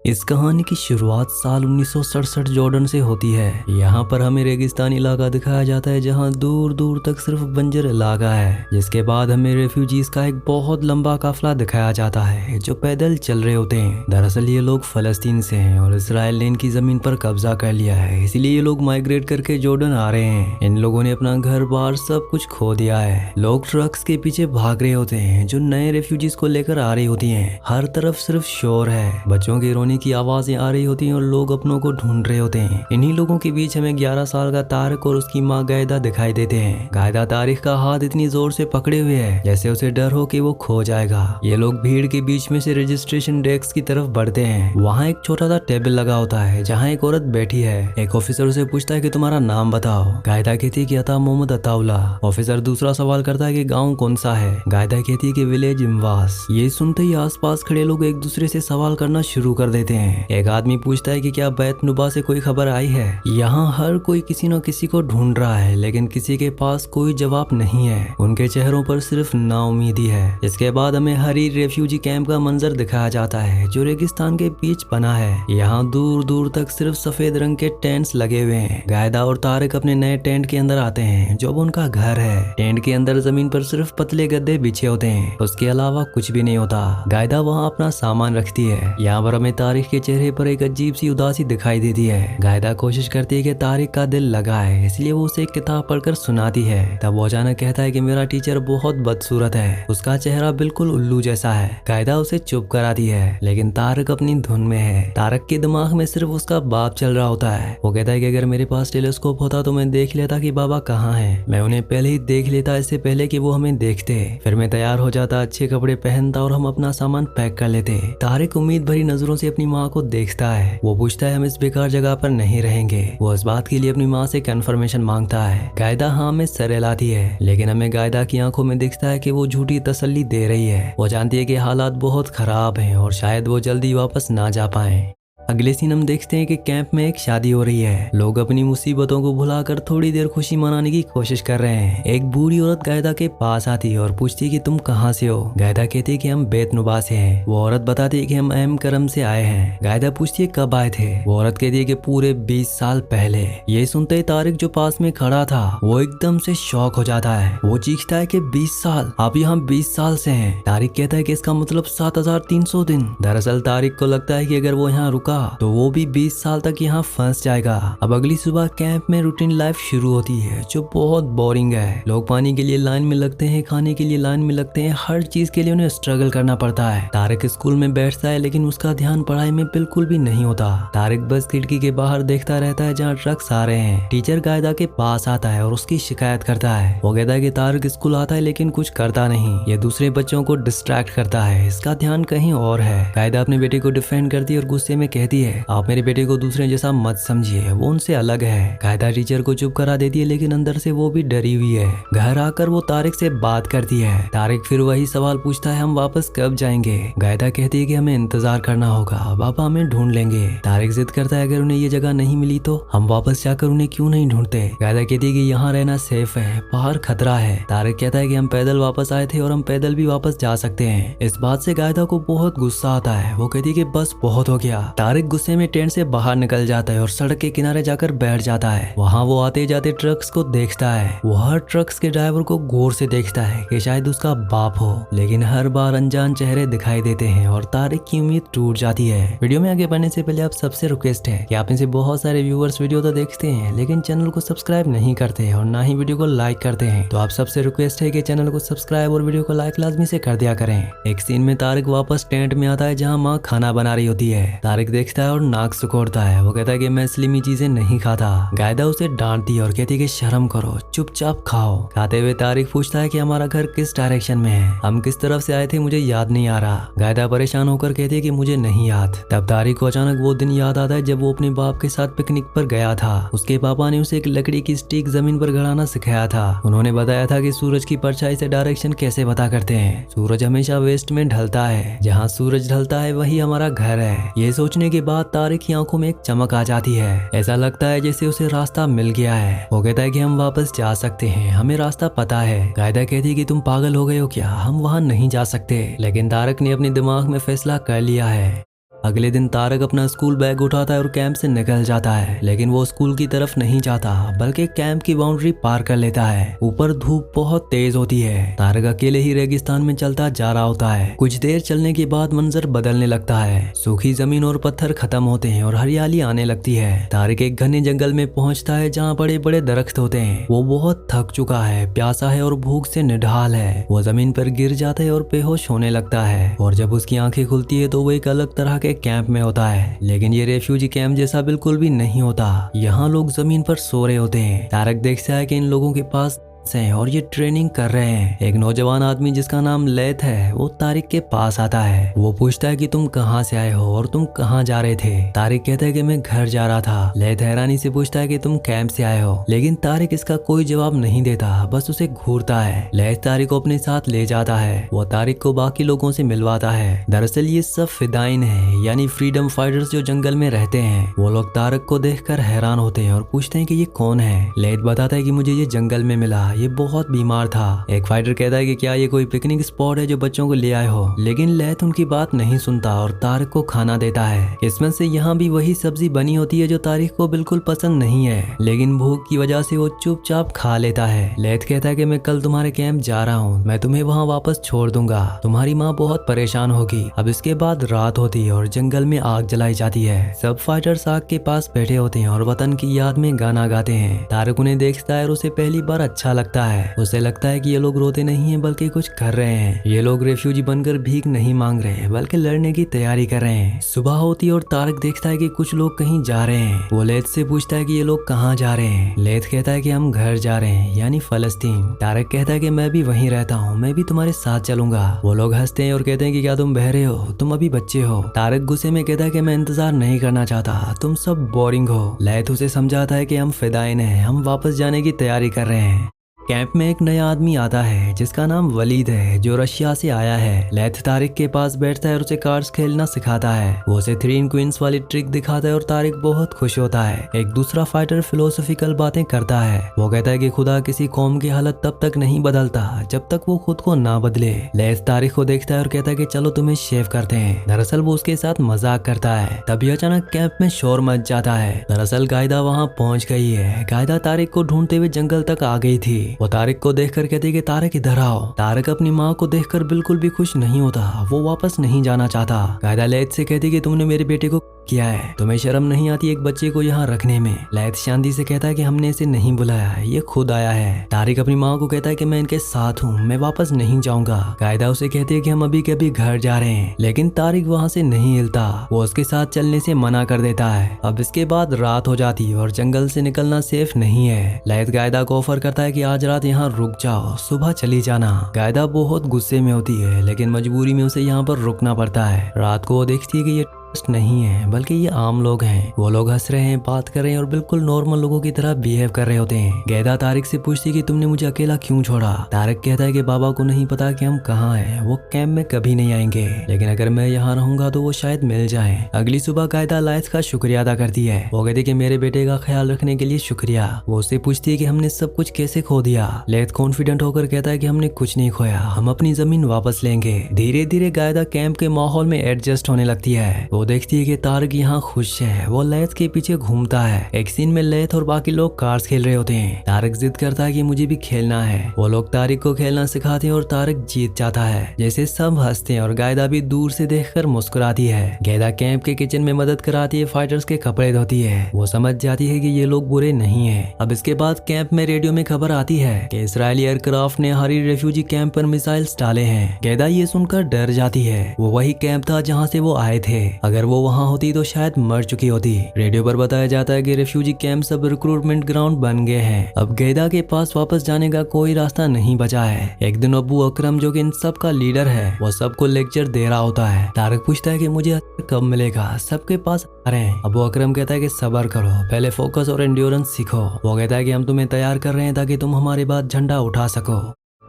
इस कहानी की शुरुआत साल 1967 जॉर्डन से होती है। यहाँ पर हमें रेगिस्तानी इलाका दिखाया जाता है जहाँ दूर दूर तक सिर्फ बंजर इलाका है। जिसके बाद हमें रेफ्यूजीज का एक बहुत लंबा काफिला दिखाया जाता है जो पैदल चल रहे होते हैं। दरअसल ये लोग फलस्तीन से हैं और इसराइल ने इनकी जमीन पर कब्जा कर लिया है, इसीलिए ये लोग माइग्रेट करके जॉर्डन आ रहे हैं। इन लोगों ने अपना घर बार सब कुछ खो दिया है। लोग ट्रक्स के पीछे भाग रहे होते हैं जो नए रेफ्यूजीज को लेकर आ रही होती हैं। हर तरफ सिर्फ शोर है, बच्चों के रोने की आवाजें आ रही होती हैं और लोग अपनों को ढूंढ रहे होते हैं। इन्हीं लोगों के बीच हमें 11 साल का तारिक और उसकी माँ गायदा दिखाई देते हैं। गायदा तारिक का हाथ इतनी जोर से पकड़े हुए है जैसे उसे डर हो कि वो खो जाएगा। ये लोग भीड़ के बीच में से रजिस्ट्रेशन डेस्क की तरफ बढ़ते हैं। वहाँ एक छोटा सा टेबल लगा होता है जहाँ एक औरत बैठी है। एक ऑफिसर उसे पूछता है कि तुम्हारा नाम बताओ। गायदा कहती है कि अता मोहम्मद अताउल्ला। ऑफिसर दूसरा सवाल करता है कि गाँव कौन सा है। गायदा कहती है कि विलेज इमवास। ये सुनते ही आसपास खड़े लोग एक दूसरे से सवाल करना शुरू कर देते हैं। एक आदमी पूछता है कि क्या बैत नुबा से कोई खबर आई है। यहाँ हर कोई किसी न किसी को ढूंढ रहा है लेकिन किसी के पास कोई जवाब नहीं है। उनके चेहरों पर सिर्फ नाउमीदी है। इसके बाद हमें हरी रेफ्यूजी कैंप का मंजर दिखाया जाता है जो रेगिस्तान के बीच बना है। यहाँ दूर दूर तक सिर्फ सफेद रंग के टेंट्स लगे हुए हैं। गायदा और तारिक अपने नए टेंट के अंदर आते हैं जो अब उनका घर है। टेंट के अंदर जमीन पर सिर्फ पतले गद्दे बिछे होते हैं, उसके अलावा कुछ भी नहीं होता। गायदा वहाँ अपना सामान रखती है। यहाँ पर हमें तारिक के चेहरे पर एक अजीब सी उदासी दिखाई देती है। गायदा कोशिश करती है कि तारिक का दिल लगा है, इसलिए वो उसे एक किताब पढ़कर सुनाती है। तब वो अचानक कहता है कि मेरा टीचर बहुत बदसूरत है, उसका चेहरा बिल्कुल उल्लू जैसा है। गायदा उसे चुप कराती है लेकिन तारिक अपनी धुन में है। तारिक के दिमाग में सिर्फ उसका बाप चल रहा होता है। वो कहता है कि अगर मेरे पास टेलीस्कोप होता तो मैं देख लेता कि बाबा कहाँ है। मैं उन्हें पहले ही देख लेता इससे पहले कि वो हमें देखते। फिर मैं तैयार हो जाता, अच्छे कपड़े पहनता और हम अपना सामान पैक कर लेते। तारिक उम्मीद भरी नजरों से अपनी माँ को देखता है। वो पूछता है हम इस बेकार जगह पर नहीं रहेंगे। वो इस बात के लिए अपनी माँ से कंफर्मेशन मांगता है। गायदा हाँ में सर हिलाती है लेकिन हमें गायदा की आंखों में दिखता है कि वो झूठी तसल्ली दे रही है। वो जानती है कि हालात बहुत खराब हैं और शायद वो जल्दी वापस ना जा पाए। अगले सीन हम देखते हैं कि कैंप में एक शादी हो रही है। लोग अपनी मुसीबतों को भुलाकर थोड़ी देर खुशी मनाने की कोशिश कर रहे हैं। एक बूढ़ी औरत गायदा के पास आती है और पूछती है कि तुम कहाँ से हो। गायदा कहती है कि हम बेतनुबा से हैं। वो औरत बताती है कि हम अहम करम से आए हैं। गायदा पूछती है कब आए थे। वो औरत कहती है कि पूरे 20 साल पहले। ये सुनते ही तारिक जो पास में खड़ा था वो एकदम से शॉक हो जाता है। वो चीखता है कि 20 साल, आप यहाँ 20 साल से हैं। तारिक कहता है कि इसका मतलब 7300 दिन। दरअसल तारिक को लगता है कि अगर वो यहाँ रुका तो वो भी 20 साल तक यहाँ फंस जाएगा। अब अगली सुबह कैंप में रूटीन लाइफ शुरू होती है जो बहुत बोरिंग है। लोग पानी के लिए लाइन में लगते हैं, खाने के लिए लाइन में लगते हैं, हर चीज के लिए उन्हें स्ट्रगल करना पड़ता है। तारिक स्कूल में बैठता है लेकिन उसका ध्यान पढ़ाई में बिल्कुल भी नहीं होता। तारिक बस खिड़की के बाहर देखता रहता है जहाँ ट्रक्स आ रहे हैं। टीचर गायदा के पास आता है और उसकी शिकायत करता है। वो कहता है कि तारिक स्कूल आता है लेकिन कुछ करता नहीं, ये दूसरे बच्चों को डिस्ट्रैक्ट करता है, इसका ध्यान कहीं और है। गायदा अपने बेटे को डिफेंड करती है और गुस्से में कहती है आप मेरे बेटे को दूसरे जैसा मत समझिए, वो उनसे अलग है। गायदा टीचर को चुप करा देती है लेकिन अंदर से वो भी डरी हुई है। घर आकर वो तारिक से बात करती है। तारिक फिर वही सवाल पूछता है हम वापस कब जाएंगे। गायदा कहती है कि हमें इंतजार करना होगा, पापा हमें ढूंढ लेंगे। तारिक जिद करता है अगर उन्हें ये जगह नहीं मिली तो हम वापस जाकर उन्हें क्यों नहीं ढूंढते। गायदा कहती है कि यहाँ रहना सेफ है, बाहर खतरा है। तारिक कहता है कि हम पैदल वापस आए थे और हम पैदल भी वापस जा सकते हैं। इस बात से गायदा को बहुत गुस्सा आता है। वो कहती है कि बस बहुत हो गया। तारिक गुस्से में टेंट से बाहर निकल जाता है और सड़क के किनारे जाकर बैठ जाता है। वहाँ वो आते जाते ट्रक्स को देखता है। वो हर ट्रक्स के ड्राइवर को गौर से देखता है कि शायद उसका बाप हो, लेकिन हर बार अनजान चेहरे दिखाई देते हैं और तारिक की उम्मीद टूट जाती है। वीडियो में आगे बढ़ने से पहले आप सबसे रिक्वेस्ट है कि आप में से बहुत सारे व्यूअर्स वीडियो तो देखते हैं लेकिन चैनल को सब्सक्राइब नहीं करते और ना ही वीडियो को लाइक करते हैं, तो आप सबसे रिक्वेस्ट है कि चैनल को सब्सक्राइब और वीडियो को लाइक लाजमी से कर दिया करें। एक सीन में तारिक वापस टेंट में आता है जहाँ माँ खाना बना रही होती है। तारिक देखता है और नाक सुकोड़ता है। वो कहता है कि मैं इस्लामी चीजें नहीं खाता। गायदा उसे डांटती है और कहती है कि शर्म करो, चुपचाप खाओ। खाते हुए तारिक पूछता है कि हमारा घर किस डायरेक्शन में है, हम किस तरफ से आए थे मुझे याद नहीं आ रहा। गायदा परेशान होकर कहती है कि मुझे नहीं याद। तब तारिक को अचानक वो दिन याद आता है जब वो अपने बाप के साथ पिकनिक पर गया था। उसके पापा ने उसे एक लकड़ी की स्टिक जमीन पर गड़ाना सिखाया था। उन्होंने बताया था कि सूरज की परछाई से डायरेक्शन कैसे पता करते हैं। सूरज हमेशा वेस्ट में ढलता है, जहाँ सूरज ढलता है वही हमारा घर है। ये सोचने के बाद तारिक की आंखों में एक चमक आ जाती है। ऐसा लगता है जैसे उसे रास्ता मिल गया है। वो कहता है कि हम वापस जा सकते हैं, हमें रास्ता पता है। गायदा कहती है कि तुम पागल हो गए हो क्या, हम वहाँ नहीं जा सकते। लेकिन तारिक ने अपने दिमाग में फैसला कर लिया है। अगले दिन तारक अपना स्कूल बैग उठाता है और कैंप से निकल जाता है, लेकिन वो स्कूल की तरफ नहीं जाता बल्कि कैंप की बाउंड्री पार कर लेता है। ऊपर धूप बहुत तेज होती है। तारक अकेले ही रेगिस्तान में चलता जा रहा होता है। कुछ देर चलने के बाद मंजर बदलने लगता है। सूखी जमीन और पत्थर खत्म होते हैं और हरियाली आने लगती है। तारक एक घने जंगल में पहुंचता है जहाँ बड़े बड़े दरख्त होते हैं। वो बहुत थक चुका है, प्यासा है और भूख से निढाल है। वो जमीन पर गिर जाता है और बेहोश होने लगता है। और जब उसकी आंखें खुलती है तो वो एक अलग तरह के कैंप में होता है, लेकिन ये रेफ्यूजी कैंप जैसा बिल्कुल भी नहीं होता। यहाँ लोग जमीन पर सो रहे होते हैं। तारक देखता है कि इन लोगों के पास हैं और ये ट्रेनिंग कर रहे हैं। एक नौजवान आदमी जिसका नाम लेथ है वो तारिक के पास आता है। वो पूछता है कि तुम कहाँ से आए हो और तुम कहाँ जा रहे थे। तारिक कहता है कि मैं घर जा रहा था। लेथ हैरानी से पूछता है कि तुम कैंप से आए हो, लेकिन तारिक इसका कोई जवाब नहीं देता, बस उसे घूरता है। लेथ तारिक को अपने साथ ले जाता है। वो तारिक को बाकी लोगों से मिलवाता है। दरअसल ये सब फिदाइन है, यानी फ्रीडम फाइटर्स जो जंगल में रहते हैं। वो लोग तारक को देखकर हैरान होते हैं और पूछते हैं कि ये कौन है। लेथ बताता है कि मुझे ये जंगल में मिला, ये बहुत बीमार था। एक फाइटर कहता है कि क्या ये कोई पिकनिक स्पॉट है जो बच्चों को ले आए हो, लेकिन लेथ उनकी बात नहीं सुनता और तारिक को खाना देता है। इसमें से यहाँ भी वही सब्जी बनी होती है जो तारिक को बिल्कुल पसंद नहीं है, लेकिन भूख की वजह से वो चुपचाप खा लेता है। लेथ कहता है कि मैं कल तुम्हारे कैंप जा रहा हूँ, मैं तुम्हें वहाँ वापस छोड़ दूंगा, तुम्हारी माँ बहुत परेशान होगी। अब इसके बाद रात होती है और जंगल में आग जलाई जाती है। सब फाइटर्स आग के पास बैठे होते हैं और वतन की याद में गाना गाते हैं। तारिक उन्हें देखता है और उसे पहली बार अच्छा लगता है। उसे लगता है कि ये लोग रोते नहीं हैं बल्कि कुछ कर रहे हैं। ये लोग रेफ्यूजी बनकर भीख नहीं मांग रहे बल्कि लड़ने की तैयारी कर रहे हैं। सुबह होती है और तारक देखता है कि कुछ लोग कहीं जा रहे हैं। वो लेथ से पूछता है कि ये लोग कहाँ जा रहे हैं। लेथ कहता है कि हम घर जा रहे हैं, यानी फलस्तीन। तारक कहता है कि मैं भी वहीं रहता हूँ, मैं भी तुम्हारे साथ चलूंगा। वो लोग हंसते हैं और कहते हैं कि क्या तुम बहरे हो, तुम अभी बच्चे हो। तारक गुस्से में कहता है कि मैं इंतजार नहीं करना चाहता, तुम सब बोरिंग हो। लेथ उसे समझाता है कि हम फिदाइन हैं, हम वापस जाने की तैयारी कर रहे हैं। कैंप में एक नया आदमी आता है जिसका नाम वलीद है, जो रशिया से आया है। लेथ तारिक के पास बैठता है और उसे कार्ड्स खेलना सिखाता है। वो उसे 3 इन क्वींस वाली ट्रिक दिखाता है और तारिक बहुत खुश होता है। एक दूसरा फाइटर फिलोसॉफिकल बातें करता है। वो कहता है कि खुदा किसी कौम की हालत तब तक नहीं बदलता जब तक वो खुद को ना बदले। लेथ तारिक को देखता है और कहता है कि चलो तुम्हें शेव करते हैं। दरअसल वो उसके साथ मजाक करता है। तभी अचानक कैंप में शोर मच जाता है। दरअसल गायदा वहाँ पहुँच गई है। गायदा तारिक को ढूंढते हुए जंगल तक आ गई थी। वो तारिक को देखकर कहती है कि तारिक इधर आओ। तारिक अपनी माँ को देखकर बिल्कुल भी खुश नहीं होता, वो वापस नहीं जाना चाहता। गायदा लेथ से कहती है कि तुमने मेरे बेटे को किया है, तुम्हें शर्म नहीं आती एक बच्चे को यहाँ रखने में। लेथ शांति से कहता है कि हमने इसे नहीं बुलाया, ये खुद आया है। तारिक अपनी माँ को कहता है कि मैं इनके साथ हूँ, मैं वापस नहीं जाऊंगा। गायदा उसे कहती है कि हम अभी के अभी घर जा रहे हैं, लेकिन तारिक वहाँ से नहीं हिलता। वो उसके साथ चलने से मना कर देता है। अब इसके बाद रात हो जाती है और जंगल से निकलना सेफ नहीं है। लेथ गायदा को ऑफर करता है कि आज रात यहाँ रुक जाओ, सुबह चली जाना। गायदा बहुत गुस्से में होती है, लेकिन मजबूरी में उसे यहाँ पर रुकना पड़ता है। रात को वो देखती है कि ये नहीं है बल्कि ये आम लोग हैं। वो लोग हंस रहे हैं, बात कर रहे हैं और बिल्कुल नॉर्मल लोगों की तरह बिहेव कर रहे होते हैं। गैदा तारिक से पूछती कि तुमने मुझे अकेला क्यों छोड़ा। तारिक कहता है कि बाबा को नहीं पता कि हम कहाँ हैं, वो कैंप में कभी नहीं आएंगे, लेकिन अगर मैं यहाँ रहूंगा तो वो शायद मिल जाए। अगली सुबह गायदा लेथ का शुक्रिया अदा करती है। वो कहती है कि मेरे बेटे का ख्याल रखने के लिए शुक्रिया। वो उससे पूछती है कि हमने सब कुछ कैसे खो दिया। लेथ कॉन्फिडेंट होकर कहता है कि हमने कुछ नहीं खोया, हम अपनी जमीन वापस लेंगे। धीरे धीरे गायदा कैंप के माहौल में एडजस्ट होने लगती है। वो देखती है कि तारिक यहाँ खुश है। वो लेथ के पीछे घूमता है। एक सीन में लेथ और बाकी लोग कार्ड्स खेल रहे होते हैं। तारिक जिद करता है कि मुझे भी खेलना है। वो लोग तारिक को खेलना सिखाते हैं और तारिक जीत जाता है। जैसे सब हंसते हैं और गायदा भी दूर से देखकर मुस्कुराती है। गायदा कैंप के किचन में मदद कराती है, फाइटर्स के कपड़े धोती है। वो समझ जाती है कि ये लोग बुरे नहीं है। अब इसके बाद कैंप में रेडियो में खबर आती है कि इजरायली एयरक्राफ्ट ने हरी रेफ्यूजी कैंप पर मिसाइल्स डाले हैं। गायदा ये सुनकर डर जाती है। वो वही कैंप था जहाँ से वो आए थे। अगर वो वहाँ होती तो शायद मर चुकी होती। रेडियो पर बताया जाता है कि रेफ्यूजी कैंप सब रिक्रूटमेंट ग्राउंड बन गए हैं। अब गैदा के पास वापस जाने का कोई रास्ता नहीं बचा है। एक दिन अबू अकरम, जो कि इन सब का लीडर है, वो सबको लेक्चर दे रहा होता है। तारिक पूछता है कि मुझे कब मिलेगा, सबके पास आ रहे हैं। अबू अकरम कहता है कि सब्र करो, पहले फोकस और एंड्योरेंस सीखो। वो कहता है कि हम तुम्हें तैयार कर रहे हैं ताकि तुम हमारे बाद झंडा उठा सको।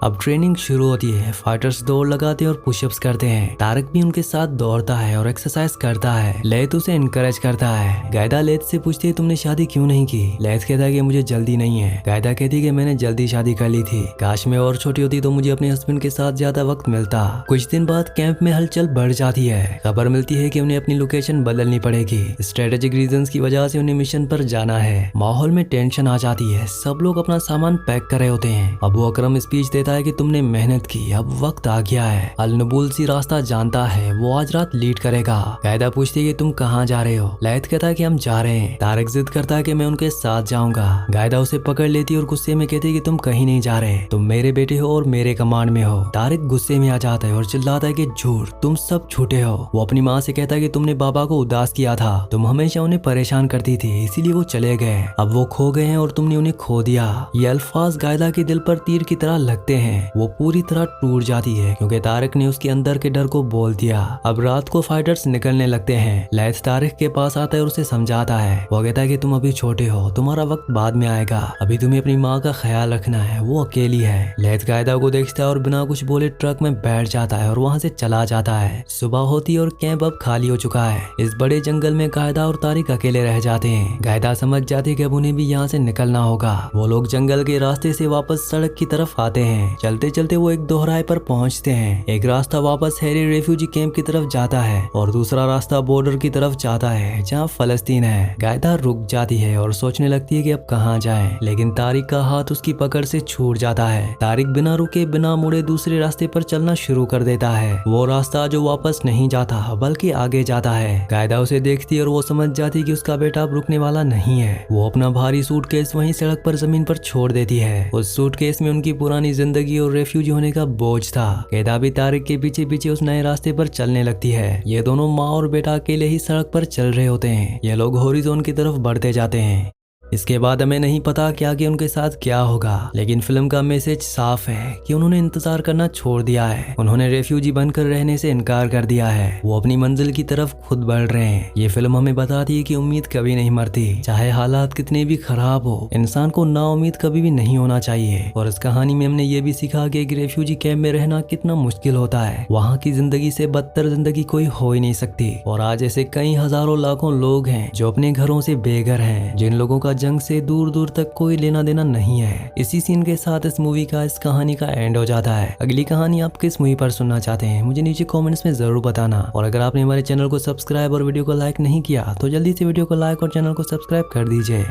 अब ट्रेनिंग शुरू होती है। फाइटर्स दौड़ लगाते हैं और पुशअप्स करते हैं। तारक भी उनके साथ दौड़ता है और एक्सरसाइज करता है। लैथ उसे इनकरेज करता है। गायदा लैथ से पूछती है तुमने शादी क्यों नहीं की। लैथ कहता है कि मुझे जल्दी नहीं है। गायदा कहती है कि मैंने जल्दी शादी कर ली थी। काश मैं और छोटी होती तो मुझे अपने हस्बैंड के साथ ज्यादा वक्त मिलता। कुछ दिन बाद कैंप में हलचल बढ़ जाती है। खबर मिलती है कि उन्हें अपनी लोकेशन बदलनी पड़ेगी। स्ट्रेटेजिक रीजंस की वजह से उन्हें मिशन पर जाना है। माहौल में टेंशन आ जाती है। सब लोग अपना सामान पैक कर रहे होते हैं। अबू अकरम स्पीच देता है कि तुमने मेहनत की, अब वक्त आ गया है। अल नबुल्सी रास्ता जानता है, वो आज रात लीड करेगा। गायदा पूछती है कि तुम कहाँ जा रहे हो। लैथ कहता है कि हम जा रहे हैं। तारक जिद करता है कि मैं उनके साथ जाऊंगा। गायदा उसे पकड़ लेती है और गुस्से में कहती है कि तुम कहीं नहीं जा रहे, तुम मेरे बेटे हो और मेरे कमांड में हो। तारक गुस्से में आ जाता है और चिल्लाता है कि झूठ, तुम सब झूठे हो। वो अपनी माँ से कहता है कि तुमने बाबा को उदास किया था, तुम हमेशा उन्हें परेशान करती थी, इसीलिए वो चले गए। अब वो खो गए हैं और तुमने उन्हें खो दिया। ये अल्फाज गायदा के दिल पर तीर की तरह लगते हैं। वो पूरी तरह टूट जाती है क्योंकि तारक ने उसके अंदर के डर को बोल दिया। अब रात को फाइटर्स निकलने लगते हैं। लैथ तारक के पास आता है और उसे समझाता है। वो कहता है कि तुम अभी छोटे हो, तुम्हारा वक्त बाद में आएगा, अभी तुम्हें अपनी माँ का ख्याल रखना है, वो अकेली है। लैथ गायदा को देखता है और बिना कुछ बोले ट्रक में बैठ जाता है और वहाँ से चला जाता है। सुबह होती है और कैंप अब खाली हो चुका है। इस बड़े जंगल में गायदा और तारिक अकेले रह जाते हैं। गायदा समझ जाती है कि अब उन्हें भी यहाँ से निकलना होगा। वो लोग जंगल के रास्ते से वापस सड़क की तरफ आते हैं। चलते चलते वो एक दोहराए पर पहुंचते हैं। एक रास्ता वापस हैरी रेफ्यूजी कैंप की तरफ जाता है और दूसरा रास्ता बॉर्डर की तरफ जाता है जहाँ फलस्तीन है। गायदा रुक जाती है और सोचने लगती है कि अब कहाँ जाएं, लेकिन तारिक का हाथ उसकी पकड़ से छूट जाता है। तारिक बिना रुके बिना मुड़े दूसरे रास्ते पर चलना शुरू कर देता है। वो रास्ता जो वापस नहीं जाता बल्कि आगे जाता है। गायदा उसे देखती है और वो समझ जाती है कि उसका बेटा अब रुकने वाला नहीं है। वो अपना भारी सूटकेस वहीं सड़क पर जमीन पर छोड़ देती है। उस सूटकेस में उनकी पुरानी जिंदगी और रेफ्यूजी होने का बोझ था। गायदा भी तारिक के पीछे पीछे उस नए रास्ते पर चलने लगती है। ये दोनों माँ और बेटा अकेले ही सड़क पर चल रहे होते हैं। ये लोग हॉरिजॉन की तरफ बढ़ते जाते हैं। इसके बाद हमें नहीं पता कि आगे उनके साथ क्या होगा, लेकिन फिल्म का मैसेज साफ है कि उन्होंने इंतजार करना छोड़ दिया है। उन्होंने रेफ्यूजी बनकर रहने से इनकार कर दिया है। वो अपनी मंजिल की तरफ खुद बढ़ रहे हैं। ये फिल्म हमें बताती है कि उम्मीद कभी नहीं मरती। चाहे हालात कितने भी खराब हो, इंसान को नाउम्मीद कभी भी नहीं होना चाहिए। और इस कहानी में हमने ये भी सीखा कि एक रेफ्यूजी कैंप में रहना कितना मुश्किल होता है। वहाँ की जिंदगी से बदतर जिंदगी कोई हो ही नहीं सकती। और आज ऐसे कई हजारों लाखों लोग हैं जो अपने घरों से बेघर हैं, जिन लोगों का जंग से दूर दूर तक कोई लेना देना नहीं है। इसी सीन के साथ इस मूवी का, इस कहानी का एंड हो जाता है। अगली कहानी आप किस मूवी पर सुनना चाहते हैं मुझे नीचे कमेंट्स में जरूर बताना। और अगर आपने हमारे चैनल को सब्सक्राइब और वीडियो को लाइक नहीं किया तो जल्दी से वीडियो को लाइक और चैनल को सब्सक्राइब कर दीजिए।